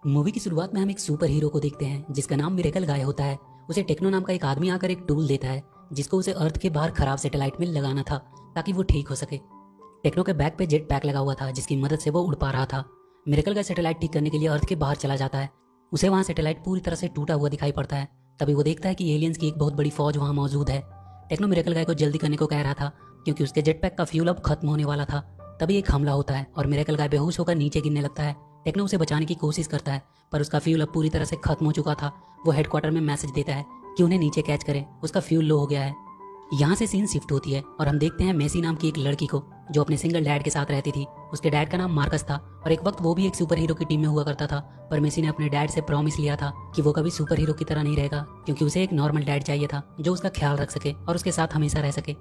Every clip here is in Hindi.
मूवी की शुरुआत में हम एक सुपर हीरो को देखते हैं जिसका नाम मिरेकल गाय होता है। उसे टेक्नो नाम का एक आदमी आकर एक टूल देता है जिसको उसे अर्थ के बाहर खराब सैटेलाइट में लगाना था ताकि वो ठीक हो सके। टेक्नो के बैग पे जेट पैक लगा हुआ था जिसकी मदद से वो उड़ पा रहा था। मिरेकल गाय सैटेलाइट ठीक करने के लिए अर्थ के बाहर चला जाता है। उसे वहाँ सैटेलाइट पूरी तरह से टूटा हुआ दिखाई पड़ता है। तभी वो देखता है कि एलियंस की एक बहुत बड़ी फौज वहाँ मौजूद है। टेक्नो मिरेकल गाय को जल्दी करने को कह रहा था क्योंकि उसके जेट पैक का फ्यूल अब खत्म होने वाला था। तभी एक हमला होता है और मिरेकल गाय बेहोश होकर नीचे गिरने लगता है। टेक्नो उसे बचाने की कोशिश करता है पर उसका फ्यूल अब पूरी तरह से खत्म हो चुका था। वो हेडक्वार्टर में मैसेज देता है कि उन्हें नीचे कैच करें, उसका फ्यूल लो हो गया है। यहाँ से सीन शिफ्ट होती है और हम देखते हैं मेसी नाम की एक लड़की को जो अपने सिंगल डैड के साथ रहती थी। उसके डैड का नाम मार्कस था और एक वक्त वो भी एक सुपर हीरो की टीम में हुआ करता था। पर मेसी ने अपने डैड से प्रॉमिस लिया था कि वो कभी सुपर हीरो की तरह नहीं रहेगा क्योंकि उसे एक नॉर्मल डैड चाहिए था जो उसका ख्याल रख सके और उसके साथ हमेशा रह सके।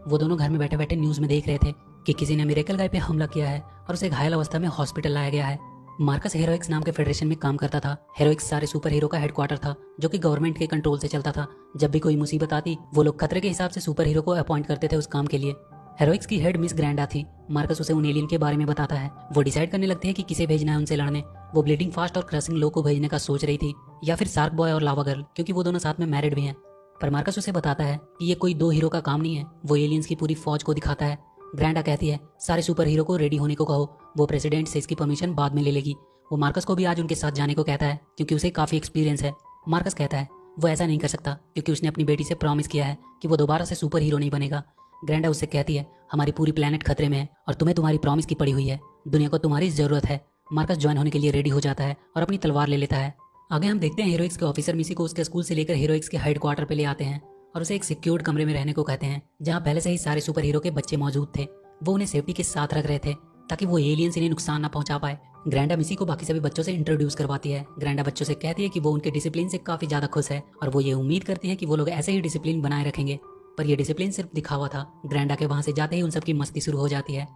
वो दोनों घर में बैठे बैठे न्यूज में देख रहे थे कि किसी ने मिरेकल गाय पे हमला किया है और उसे घायल अवस्था में हॉस्पिटल लाया गया है। मार्कस हेरोइक्स नाम के फेडरेशन में काम करता था। हेरोइक्स सारे सुपर हीरो का हेडक्वार्टर था जो कि गवर्नमेंट के कंट्रोल से चलता था। जब भी कोई मुसीबत आती वो लोग खतरे के हिसाब से सुपर हीरो को अपॉइंट करते थे उस काम के लिए। हेरोइक्स की हेड मिस ग्रैंडा थी। मार्कस उसे उन एलियन के बारे में बताता है। वो डिसाइड करने लगते हैं कि किसे भेजना है उनसे लड़ने। वो ब्लीडिंग फास्ट और क्रशिंग लो को भेजने का सोच रही थी या फिर शार्क बॉय और लावा गर्ल क्योंकि वो दोनों साथ में मैरिड भी हैं। पर मार्कस उसे बताता है कि ये कोई दो हीरो का काम नहीं है। वो एलियंस की पूरी फौज को दिखाता है। ग्रैंडा कहती है सारे सुपर हीरो को रेडी होने को कहो, वो प्रेसिडेंट से इसकी परमिशन बाद में ले लेगी। वो मार्कस को भी आज उनके साथ जाने को कहता है क्योंकि उसे काफी एक्सपीरियंस है। मार्कस कहता है वो ऐसा नहीं कर सकता क्योंकि उसने अपनी बेटी से प्रॉमिस किया है कि वो दोबारा से सुपर हीरो नहीं बनेगा। ग्रैंडा उससे कहती है हमारी पूरी प्लेनेट खतरे में है और तुम्हें तुम्हारी प्रॉमिस की पड़ी हुई है, दुनिया को तुम्हारी जरूरत है। मार्कस ज्वाइन होने के लिए रेडी हो जाता है और अपनी तलवार ले लेता है। आगे हम देखते हैं हीरोइक्स के ऑफिसर मिसी को उसके स्कूल से लेकर हीरोइक्स के हेडक्वार्टर पे ले आते हैं और उसे एक सिक्योर्ड कमरे में रहने को कहते हैं जहाँ पहले से ही सारे सुपर हीरो के बच्चे मौजूद थे। वो उन्हें सेफ्टी के साथ रख रहे थे ताकि वो एलियंस इन्हें नुकसान ना पहुंचा पाए। ग्रैंडा मिसी को बाकी सभी बच्चों से इंट्रोड्यूस करवाती है। ग्रैंडा बच्चों से कहती है कि वो उनके डिसिप्लिन से काफी ज्यादा खुश है और वो ये उम्मीद करती है कि वो लोग ऐसे ही डिसिप्लिन बनाए रखेंगे। पर ये डिसिप्लिन सिर्फ दिखावा था। ग्रैंडा के वहां से जाते ही उन सबकी मस्ती शुरू हो जाती है।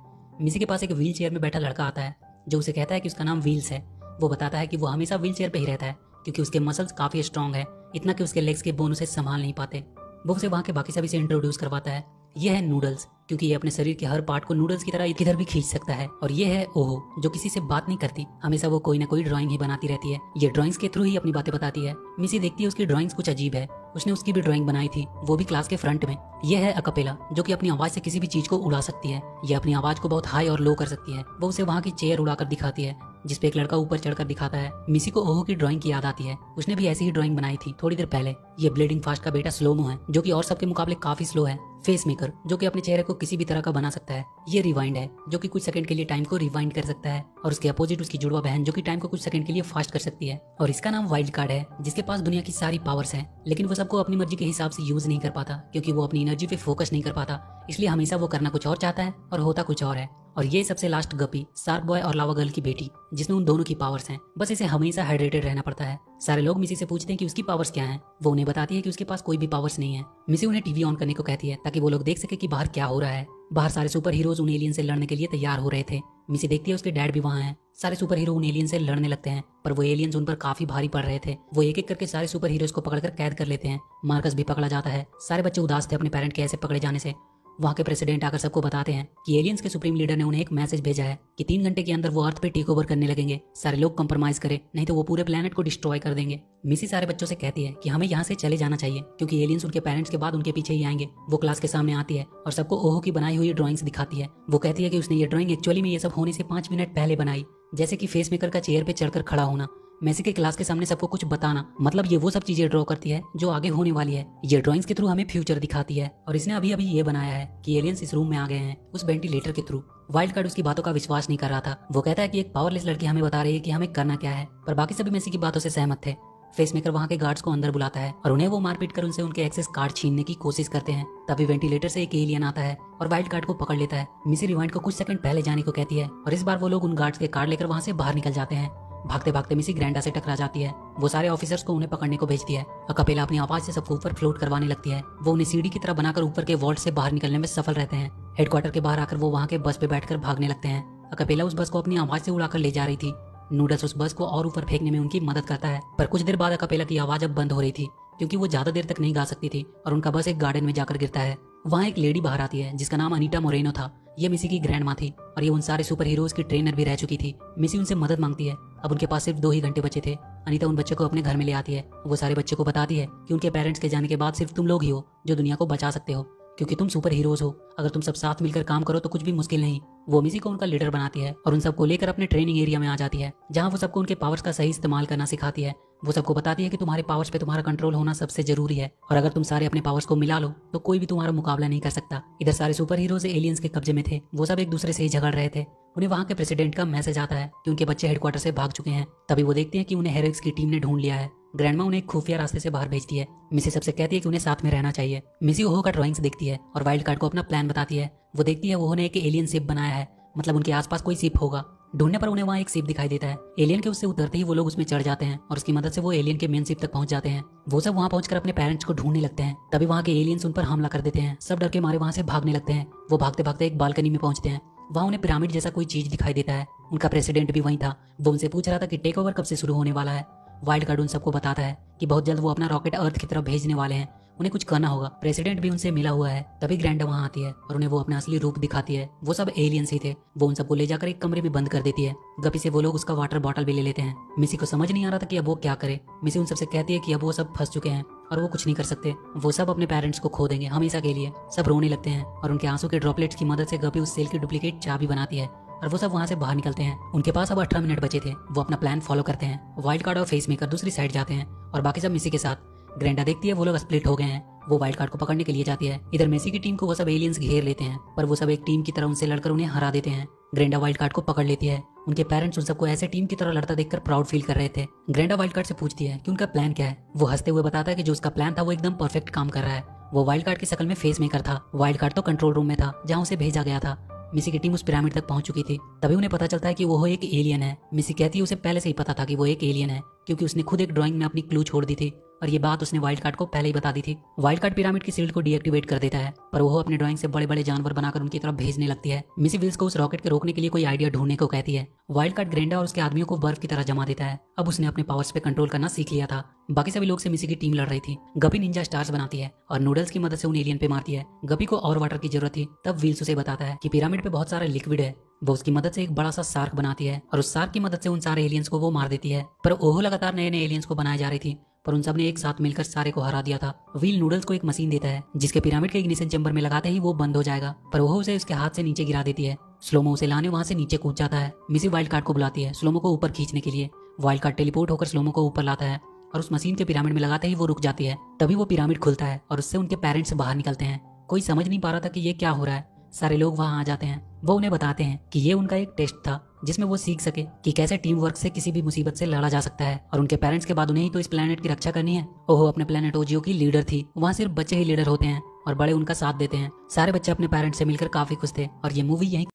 मिसी के पास एक व्हील चेयर में बैठा लड़का आता है जो उसे कहता है कि उसका नाम व्हील्स है। वो बताता है कि वो हमेशा व्हील चेयर पे ही रहता है क्योंकि उसके मसल्स काफी स्ट्रांग है, इतना कि उसके लेग्स के बोन उसे संभाल नहीं पाते। वो उसे वहाँ के बाकी सभी से इंट्रोड्यूस करवाता है। ये है नूडल्स क्योंकि ये अपने शरीर के हर पार्ट को नूडल्स की तरह किधर भी खींच सकता है। और ये है ओहो जो किसी से बात नहीं करती, हमेशा वो कोई ना कोई ड्राइंग ही बनाती रहती है। ये ड्राइंग्स के थ्रू ही अपनी बातें बताती है। मिसी देखती है उसकी ड्राइंग्स कुछ अजीब है। उसने उसकी भी ड्राइंग बनाई थी, वो भी क्लास के फ्रंट में। ये है अकपेला जो कि अपनी आवाज से किसी भी चीज को उड़ा सकती है। ये अपनी आवाज को बहुत हाई और लो कर सकती है। वो उसे वहाँ की चेयर उड़ाकर दिखाती है जिसपे एक लड़का ऊपर चढ़कर दिखाता है। मिसी को ओहो की ड्राइंग की याद आती है। उसने भी ऐसी ही ड्राइंग बनाई थी थोड़ी देर पहले। ये ब्लीडिंग फास्ट का बेटा स्लोमो है जो कि और सबके मुकाबले काफी स्लो है। फेस मेकर जो कि अपने चेहरे को किसी भी तरह का बना सकता है। ये रिवाइंड है जो कि कुछ सेकंड के लिए टाइम को रिवाइंड कर सकता है। और उसके अपोजिट उसकी जुड़वा बहन जो कि टाइम को कुछ सेकंड के लिए फास्ट कर सकती है। और इसका नाम वाइल्ड कार्ड है जिसके पास दुनिया की सारी पावर्स हैं लेकिन वो सबको अपनी मर्जी के हिसाब से यूज नहीं कर पाता क्योंकि वो अपनी एनर्जी पे फोकस नहीं कर पाता। इसलिए हमेशा वो करना कुछ और चाहता है और होता कुछ और है। और ये सबसे लास्ट गपी शार्क बॉय और लावा गर्ल की बेटी जिसमें उन दोनों की पावर्स हैं। बस इसे हमेशा हाइड्रेटेड रहना पड़ता है। सारे लोग मिसी से पूछते हैं कि उसकी पावर्स क्या हैं। वो उन्हें बताती है कि उसके पास कोई भी पावर्स नहीं है। मिसी उन्हें टीवी ऑन करने को कहती है ताकि वो लोग देख सके कि बाहर क्या हो रहा है। बाहर सारे सुपर हीरोज उन एलियन से लड़ने के लिए तैयार हो रहे थे। मिसी देखती है उसके डैड भी वहाँ हैं। सारे सुपर हीरो उन एलियन से लड़ने लगते हैं पर वो एलियंस उन पर काफी भारी पड़ रहे थे। वो एक एक करके सारे सुपर हीरोज को पकड़कर कैद कर लेते हैं। मार्कस भी पकड़ा जाता है। सारे बच्चे उदास थे अपने पेरेंट के ऐसे पकड़े जाने से। वहाँ के प्रेसिडेंट आकर सबको बताते हैं कि एलियंस के सुप्रीम लीडर ने उन्हें एक मैसेज भेजा है कि 3 घंटे के अंदर वो अर्थ पे टेक ओवर करने लगेंगे। सारे लोग कंप्रोमाइज करें नहीं तो वो पूरे प्लेनेट को डिस्ट्रॉय कर देंगे। मिसी सारे बच्चों से कहती है कि हमें यहाँ से चले जाना चाहिए क्योंकि एलियंस उनके पेरेंट्स के बाद उनके पीछे ही आएंगे। वो क्लास के सामने आती है और सबको ओहो की बनाई हुई ड्राइंग्स दिखाती है। वो कहती है कि उसने ये ड्राइंग एक्चुअली में ये सब होने से 5 मिनट पहले बनाई, जैसे कि फेस मेकर का चेयर पे चढ़कर खड़ा होना, मेसी के क्लास के सामने सबको कुछ बताना। मतलब ये वो सब चीजें ड्रॉ करती है जो आगे होने वाली है। ये ड्राइंग्स के थ्रू हमें फ्यूचर दिखाती है। और इसने अभी अभी ये बनाया है कि एलियंस इस रूम में आ गए हैं उस वेंटिलेटर के थ्रू। वाइल्ड कार्ड उसकी बातों का विश्वास नहीं कर रहा था। वो कहता है कि एक पावरलेस लड़की हमें बता रही है कि हमें करना क्या है। पर बाकी सभी मेसी की बातों से सहमत थे। फेस मेकर वहाँ के गार्ड्स को अंदर बुलाता है और उन्हें वो मारपीट कर उनसे उनके एक्सेस कार्ड छीनने की कोशिश करते हैं। तभी वेंटिलेटर से एक एलियन आता है और वाइल्ड कार्ड को पकड़ लेता है। मिसी रिवाइंड को कुछ सेकंड पहले जाने को कहती है और इस बार वो लोग उन गार्ड्स के कार्ड लेकर वहाँ से बाहर निकल जाते हैं। भागते भागते मिसी ग्रैंडा से टकरा जाती है। वो सारे ऑफिसर्स को उन्हें पकड़ने को भेजती है। अकपेला अपनी आवाज से सबको ऊपर फ्लोट करवाने लगती है। वो उन्हें सीढ़ी की तरह बनाकर ऊपर के वॉल्ट से बाहर निकलने में सफल रहते हैं। हेडक्वार्टर के बाहर आकर वो वहाँ के बस पे बैठकर भागने लगते हैं। अकपेला उस बस को अपनी आवाज से उड़ाकर ले जा रही थी। नूडल्स उस बस को और ऊपर फेंकने में उनकी मदद करता है। पर कुछ देर बाद अकपेला की आवाज अब बंद हो रही थी क्योंकि वो ज्यादा देर तक नहीं गा सकती थी और उनका बस एक गार्डन में जाकर गिरता है। वहाँ एक लेडी बाहर आती है जिसका नाम अनीटा मोरेनो था। ये मिसी की ग्रैंड माँ थी और ये उन सारे सुपर हीरोज की ट्रेनर भी रह चुकी थी। मिसी उनसे मदद मांगती है अब उनके पास सिर्फ 2 ही घंटे बचे थे। अनीता उन बच्चों को अपने घर में ले आती है। वो सारे बच्चों को बताती है कि उनके पेरेंट्स के जाने के बाद सिर्फ तुम लोग ही हो जो दुनिया को बचा सकते हो, क्योंकि तुम सुपर हीरोज हो। अगर तुम सब साथ मिलकर काम करो तो कुछ भी मुश्किल नहीं। वो मिसी को उनका लीडर बनाती है और उन सबको लेकर अपने ट्रेनिंग एरिया में आ जाती है, जहाँ वो सबको उनके पावर्स का सही इस्तेमाल करना सिखाती है। वो सबको बताती है कि तुम्हारे पावर्स पे तुम्हारा कंट्रोल होना सबसे जरूरी है, और अगर तुम सारे अपने पावर्स को मिला लो तो कोई भी तुम्हारा मुकाबला नहीं कर सकता। इधर सारे सुपर हीरोज एलियंस के कब्जे में थे। वो सब एक दूसरे से ही झगड़ रहे थे। उन्हें वहाँ के प्रेसिडेंट का मैसेज आता है कि उनके बच्चे हेडक्वार्टर से भाग चुके हैं। तभी वो देखते हैं कि उन्हें हेरोइक्स की टीम ने ढूंढ लिया है। ग्रैंडमा उन्हें एक खुफिया रास्ते से बाहर भेजती है। मिसी सबसे कहती है कि उन्हें साथ में रहना चाहिए। मिसी ओहो का ड्राइंग्स देखती है और वाइल्ड कार्ड को अपना प्लान बताती है। वो देखती है ओहो ने एक एलियन शिप बनाया है, मतलब उनके आसपास कोई शिप होगा। ढूंढने पर उन्हें वहाँ एक शिप दिखाई देता है। एलियन के उससे उतरते ही वो लोग उसमें चढ़ जाते हैं और उसकी मदद से वो एलियन के मेन शिप तक पहुंच जाते हैं। वो सब वहाँ पहुंचकर अपने पेरेंट्स को ढूंढने लगते हैं। तभी वहाँ के एलियंस उन पर हमला कर देते हैं। सब डर के मारे वहाँ से भागने लगते हैं। वो भागते भागते एक बालकनी में पहुंचते हैं। वहाँ उन्हें पिरामिड जैसा कोई चीज दिखाई देता है। उनका प्रेसिडेंट भी वहीं था। वो उनसे पूछ रहा था कि टेक ओवर कब से शुरू होने वाला है। वाइल्ड कार्ड उन सबको बताता है कि बहुत जल्द वो अपना रॉकेट अर्थ की तरफ भेजने वाले हैं, उन्हें कुछ करना होगा। प्रेसिडेंट भी उनसे मिला हुआ है। तभी ग्रैंडा वहाँ आती है और उन्हें वो अपना असली रूप दिखाती है। वो सब एलियंस ही थे। वो उन सबको ले जाकर एक कमरे में बंद कर देती है। गपी से वो लोग उसका वाटर बॉटल भी ले लेते हैं। मिसी को समझ नहीं आ रहा था कि अब वो क्या करे। मिसी उन सबसे कहती है कि अब वो सब फंस चुके हैं और वो कुछ नहीं कर सकते। वो सब अपने पेरेंट्स को खो देंगे हमेशा के लिए। सब रोने लगते हैं और उनके आंसू के ड्रॉपलेट्स की मदद से गपी उस सेल की डुप्लीकेट चाबी बनाती है और वो सब वहाँ से बाहर निकलते हैं। उनके पास अब 18 मिनट बचे थे। वो अपना प्लान फॉलो करते हैं। वाइल्ड कार्ड और फेस मेकर दूसरी साइड जाते हैं और बाकी सब मिसी के साथ। ग्रैंडा देखती है वो लोग स्प्लिट हो गए हैं। वो वाइल्ड कार्ड को पकड़ने के लिए जाती है। इधर मेसी की टीम को वो सब एलियंस घेर लेते हैं, पर वो सब एक टीम की तरह उनसे लड़कर उन्हें हरा देते हैं। ग्रैंडा वाइल्ड कार्ड को पकड़ लेती है। उनके पेरेंट्स उन सबको ऐसे टीम की तरह लड़ता देखकर प्राउड फील कर रहे थे। ग्रैंडा वाइल्ड कार्ड से पूछती है कि उनका प्लान क्या है। वो हंसते हुए बताता है कि जो उसका प्लान था वो एकदम परफेक्ट काम कर रहा है। वो वाइल्ड कार्ड की शक्ल में फेस मेकर था। वाइल्ड कार्ड तो कंट्रोल रूम में था जहाँ उसे भेजा गया था। मिसी की टीम उस पिरामिड तक पहुंच चुकी थी। तभी उन्हें पता चलता है कि वो एक एलियन है। मिसी कहती है उसे पहले से ही पता था कि वो एक एलियन है, क्योंकि उसने खुद एक ड्राइंग में अपनी क्लू छोड़ दी थी और ये बात उसने वाइल्ड कार्ड को पहले ही बता दी थी। वाइल्ड कार्ड पिरामिड की शील्ड को डीएक्टिवेट कर देता है, पर वो अपने ड्राइंग से बड़े बड़े जानवर बनाकर उनकी तरफ भेजने लगती है। मिसी विल्स को उस रॉकेट के रोकने के लिए कोई आइडिया ढूंढने को कहती है। वाइल्ड कार्ड ग्रैंडा और उसके आदमियों को बर्फ की तरह जमा देता है। अब उसने अपने पावर्स पे कंट्रोल करना सीख लिया था। बाकी सभी लोग से मिसी की टीम लड़ रही थी। गपी निंजा स्टार्स बनाती है और नूडल्स की मदद से उन एलियन पे मारती है। गपी को और वाटर की जरूरत थी। तब विल्स उसे बताता है कि पिरामिड पे बहुत सारा लिक्विड है। वो उसकी मदद से एक बड़ा सा शार्क बनाती है और उस शार्क की मदद से उन सारे एलियंस को वो मार देती है। पर ओहो लगातार नए नए एलियंस को बनाए जा रही थी, पर उन सब ने एक साथ मिलकर सारे को हरा दिया था। व्हील नूडल्स को एक मशीन देता है जिसके पिरामिड के इग्निशन चैम्बर में लगाते ही वो बंद हो जाएगा, पर वो उसे उसके हाथ से नीचे गिरा देती है। स्लोमो उसे लाने वहां से नीचे कूद जाता है। मिसी वाइल्ड कार्ड को बुलाती है स्लोमो को ऊपर खींचने के लिए। वाइल्ड कार्ड टेलीपोर्ट होकर स्लोमो को ऊपर लाता है और उस मशीन के पिरामिड में लगाते ही वो रुक जाती है। तभी वो पिरामिड खुलता है और उससे उनके पेरेंट्स बाहर निकलते हैं। कोई समझ नहीं पा रहा था कि ये क्या हो रहा है। सारे लोग वहां आ जाते हैं। वो उन्हें बताते हैं कि ये उनका एक टेस्ट था जिसमें वो सीख सके कि कैसे टीम वर्क से किसी भी मुसीबत से लड़ा जा सकता है। और उनके पेरेंट्स के बाद उन्हें ही तो इस प्लेनेट की रक्षा करनी है। ओहो अपने प्लेनेट ओजियो की लीडर थी। वहाँ सिर्फ बच्चे ही लीडर होते हैं और बड़े उनका साथ देते हैं। सारे बच्चे अपने पेरेंट्स से मिलकर काफी खुश थे और ये मूवी यहीं